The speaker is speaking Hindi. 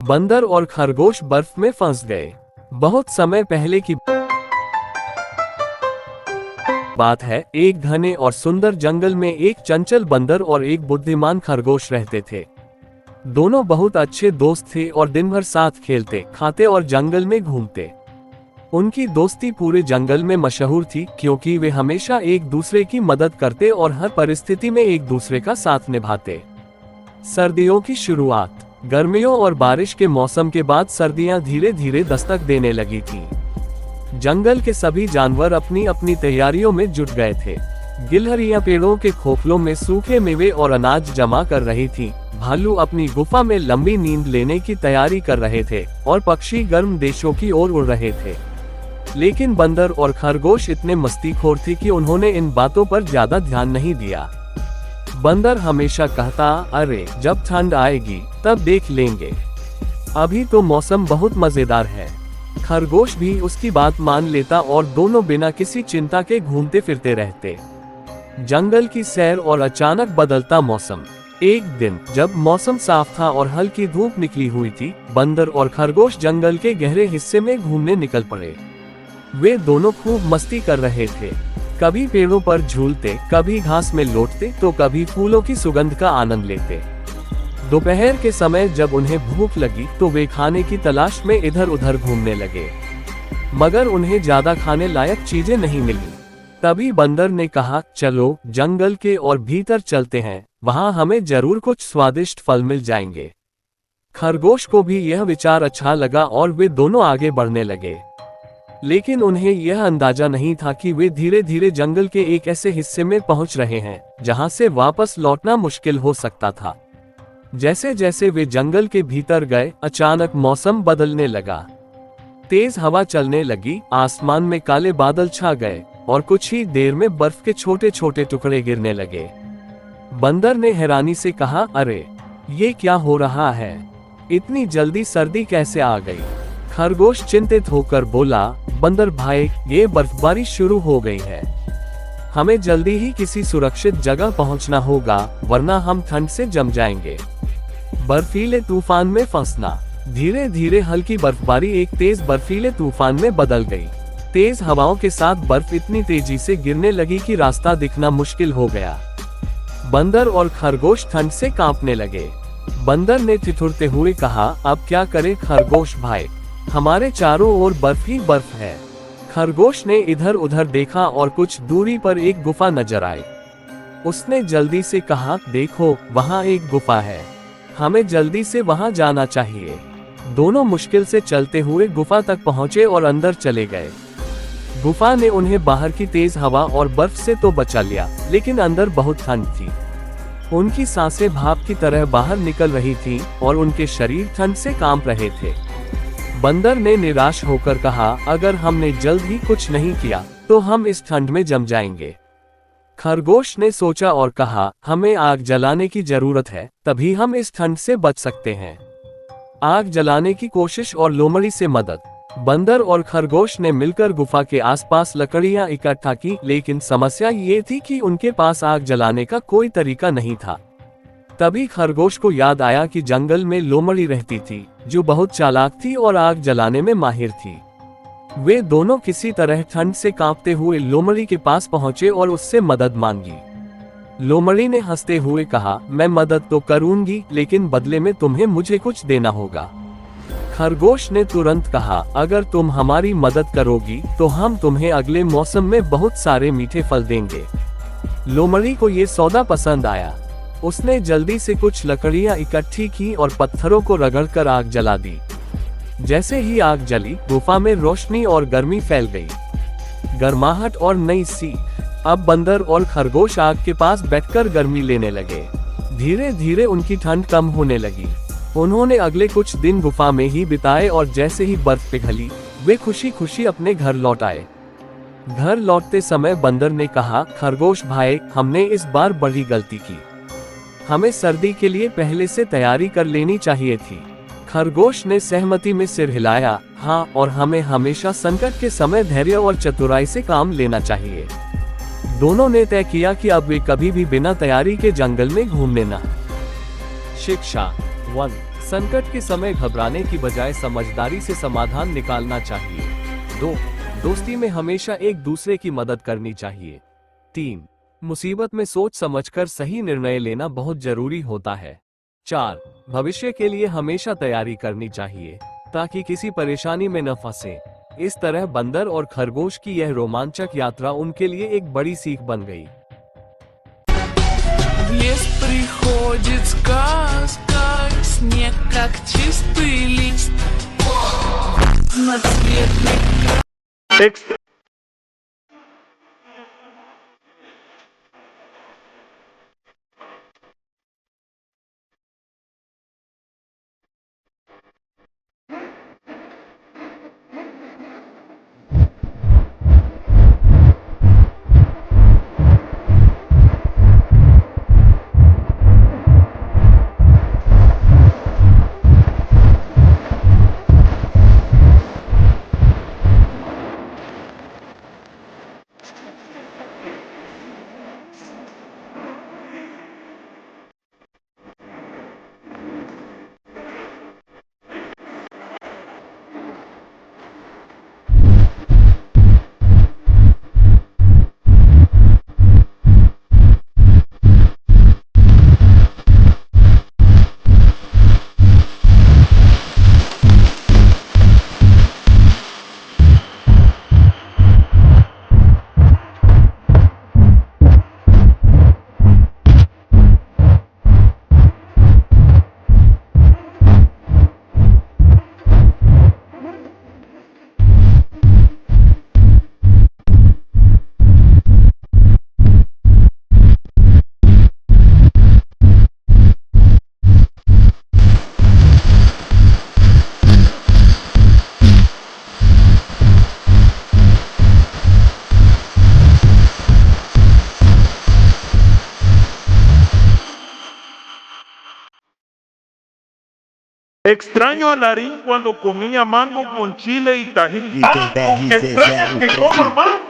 बंदर और खरगोश बर्फ में फंस गए। बहुत समय पहले की बात है। एक घने और सुंदर जंगल में एक चंचल बंदर और एक बुद्धिमान खरगोश रहते थे। दोनों बहुत अच्छे दोस्त थे और दिन भर साथ खेलते, खाते और जंगल में घूमते। उनकी दोस्ती पूरे जंगल में मशहूर थी क्योंकि वे हमेशा एक दूसरे की मदद करते और हर परिस्थिति में एक दूसरे का साथ निभाते। सर्दियों की शुरुआत। गर्मियों और बारिश के मौसम के बाद सर्दियां धीरे धीरे दस्तक देने लगी थीं। जंगल के सभी जानवर अपनी अपनी तैयारियों में जुट गए थे। गिलहरियां पेड़ों के खोखलों में सूखे मेवे और अनाज जमा कर रही थीं। भालू अपनी गुफा में लंबी नींद लेने की तैयारी कर रहे थे और पक्षी गर्म देशों की ओर उड़ रहे थे। लेकिन बंदर और खरगोश इतने मस्तीखोर थे कि उन्होंने इन बातों पर ज्यादा ध्यान नहीं दिया। बंदर हमेशा कहता, अरे जब ठंड आएगी तब देख लेंगे, अभी तो मौसम बहुत मजेदार है। खरगोश भी उसकी बात मान लेता और दोनों बिना किसी चिंता के घूमते फिरते रहते। जंगल की सैर और अचानक बदलता मौसम। एक दिन जब मौसम साफ था और हल्की धूप निकली हुई थी, बंदर और खरगोश जंगल के गहरे हिस्से में घूमने निकल पड़े। वे दोनों खूब मस्ती कर रहे थे। कभी पेड़ों पर झूलते, कभी घास में लौटते तो कभी फूलों की सुगंध का आनंद लेते। दोपहर के समय जब उन्हें भूख लगी तो वे खाने की तलाश में इधर उधर घूमने लगे, मगर उन्हें ज्यादा खाने लायक चीजें नहीं मिली। तभी बंदर ने कहा, चलो जंगल के और भीतर चलते हैं, वहां हमें जरूर कुछ स्वादिष्ट फल मिल जाएंगे। खरगोश को भी यह विचार अच्छा लगा और वे दोनों आगे बढ़ने लगे। लेकिन उन्हें यह अंदाजा नहीं था कि वे धीरे धीरे जंगल के एक ऐसे हिस्से में पहुंच रहे हैं जहां से वापस लौटना मुश्किल हो सकता था। जैसे जैसे वे जंगल के भीतर गए, अचानक मौसम बदलने लगा। तेज हवा चलने लगी, आसमान में काले बादल छा गए और कुछ ही देर में बर्फ के छोटे छोटे टुकड़े गिरने लगे। बंदर ने हैरानी से कहा, अरे ये क्या हो रहा है, इतनी जल्दी सर्दी कैसे आ गई? खरगोश चिंतित होकर बोला, बंदर भाई, ये बर्फबारी शुरू हो गई है, हमें जल्दी ही किसी सुरक्षित जगह पहुंचना होगा, वरना हम ठंड से जम जाएंगे। बर्फीले तूफान में फंसना। धीरे धीरे हल्की बर्फबारी एक तेज बर्फीले तूफान में बदल गई। तेज हवाओं के साथ बर्फ इतनी तेजी से गिरने लगी कि रास्ता दिखना मुश्किल हो गया। बंदर और खरगोश ठंड से कांपने लगे। बंदर ने ठिठुरते हुए कहा, अब क्या करें खरगोश भाई, हमारे चारों ओर बर्फ ही बर्फ है। खरगोश ने इधर उधर देखा और कुछ दूरी पर एक गुफा नजर आई। उसने जल्दी से कहा, देखो वहाँ एक गुफा है, हमें जल्दी से वहाँ जाना चाहिए। दोनों मुश्किल से चलते हुए गुफा तक पहुँचे और अंदर चले गए। गुफा ने उन्हें बाहर की तेज हवा और बर्फ से तो बचा लिया, लेकिन अंदर बहुत ठंड थी। उनकी सांसें भाप की तरह बाहर निकल रही थीं और उनके शरीर ठंड से कांप रहे थे। बंदर ने निराश होकर कहा, अगर हमने जल्द ही कुछ नहीं किया तो हम इस ठंड में जम जाएंगे। खरगोश ने सोचा और कहा, हमें आग जलाने की जरूरत है, तभी हम इस ठंड से बच सकते हैं। आग जलाने की कोशिश और लोमड़ी से मदद। बंदर और खरगोश ने मिलकर गुफा के आसपास लकड़ियां इकट्ठा की, लेकिन समस्या ये थी कि उनके पास आग जलाने का कोई तरीका नहीं था। तभी खरगोश को याद आया कि जंगल में लोमड़ी रहती थी, जो बहुत चालाक थी और आग जलाने में माहिर थी। वे दोनों किसी तरह ठंड से कांपते हुए लोमड़ी के पास पहुंचे और उससे मदद मांगी। लोमड़ी ने हंसते हुए कहा, मैं मदद तो करूंगी, लेकिन बदले में तुम्हें मुझे कुछ देना होगा। खरगोश ने तुरंत कहा, अगर तुम हमारी मदद करोगी तो हम तुम्हें अगले मौसम में बहुत सारे मीठे फल देंगे। लोमड़ी को ये सौदा पसंद आया। उसने जल्दी से कुछ लकड़ियां इकट्ठी की और पत्थरों को रगड़कर आग जला दी। जैसे ही आग जली, गुफा में रोशनी और गर्मी फैल गई। गर्माहट और नई सीख। अब बंदर और खरगोश आग के पास बैठकर गर्मी लेने लगे। धीरे धीरे उनकी ठंड कम होने लगी। उन्होंने अगले कुछ दिन गुफा में ही बिताए और जैसे ही बर्फ पिघली, वे खुशी खुशी अपने घर लौट आए। घर लौटते समय बंदर ने कहा, खरगोश भाई, हमने इस बार बड़ी गलती की, हमें सर्दी के लिए पहले से तैयारी कर लेनी चाहिए थी। खरगोश ने सहमति में सिर हिलाया, हाँ, और हमें हमेशा संकट के समय धैर्य और चतुराई से काम लेना चाहिए। दोनों ने तय किया कि अब वे कभी भी बिना तैयारी के जंगल में घूमने न। शिक्षा 1। संकट के समय घबराने की बजाय समझदारी से समाधान निकालना चाहिए। 2. दोस्ती में हमेशा एक दूसरे की मदद करनी चाहिए। 3. मुसीबत में सोच समझकर सही निर्णय लेना बहुत जरूरी होता है। 4. भविष्य के लिए हमेशा तैयारी करनी चाहिए ताकि किसी परेशानी में न फंसे। इस तरह बंदर और खरगोश की यह रोमांचक यात्रा उनके लिए एक बड़ी सीख बन गई। В лес приходит сказка, снег как чистый лист, разноцветный. Ex- Extraño a Larín cuando comía mango con chile y tajín. You think that he said that Extraña was que so coma cute. mango